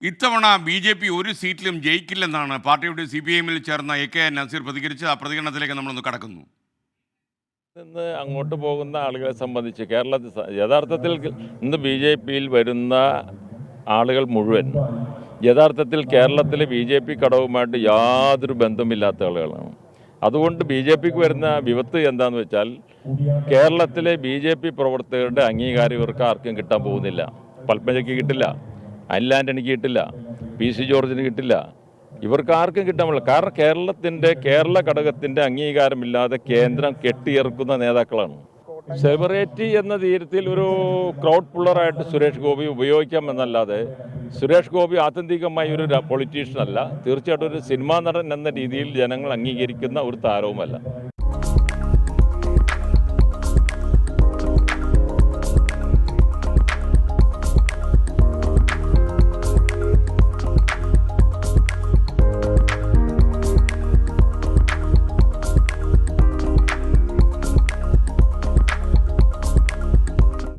ഇത്തവണ BJP ഒരു സീറ്റിലും ജയിക്കില്ലെന്നാണ് പാർട്ടിയുടെ CPIM-ൽ ചേർന്ന AK നസീർ പ്രതികരിച്ച്. ആ പ്രതികരണത്തിലേക്ക് നമ്മളൊന്ന് കടക്കുന്നു. നിന്ന് അങ്ങോട്ട് പോകുന്ന ആളുകളെ സംബന്ധിച്ച് കേരളത്തിൽ യഥാർത്ഥത്തിൽ ഇന്ന് BJP-യിൽ വരുന്ന ആളുകൾ മുഴുവൻ യഥാർത്ഥത്തിൽ കേരളത്തിലെ BJP ഘടകവുമായിട്ട് യാതൊരു ബന്ധമില്ലാത്ത ആളുകളാണ്. അതുകൊണ്ട് BJP-ക്ക് വരുന്ന വിപത്ത് എന്താണെന്ന് വെച്ചാൽ കേരളത്തിലെ BJP പ്രവർത്തകരുടെ അംഗീകാരം ഇവർക്ക് ആർക്കും കിട്ടാൻ പോകുന്നില്ല. പത്മജയ്ക്ക് കിട്ടില്ല, അനിൽ ആൻ്റണിക്ക് കിട്ടില്ല, PC ജോർജിന് കിട്ടില്ല, ഇവർക്ക് ആർക്കും കിട്ടാൻ പറ്റില്ല. കാരണം കേരള ഘടകത്തിൻ്റെ അംഗീകാരമില്ലാതെ കേന്ദ്രം കെട്ടിയിറക്കുന്ന നേതാക്കളാണ്. സെലിബ്രിറ്റി എന്ന തീരത്തിൽ ഒരു ക്രൗഡ് പുള്ളറായിട്ട് സുരേഷ് ഗോപി ഉപയോഗിക്കാമെന്നല്ലാതെ സുരേഷ് ഗോപി ആത്യന്തികമായി ഒരു പൊളിറ്റീഷ്യൻ അല്ല, തീർച്ചയായിട്ടും ഒരു സിനിമാ നടൻ എന്ന രീതിയിൽ ജനങ്ങൾ അംഗീകരിക്കുന്ന ഒരു താരവുമല്ല.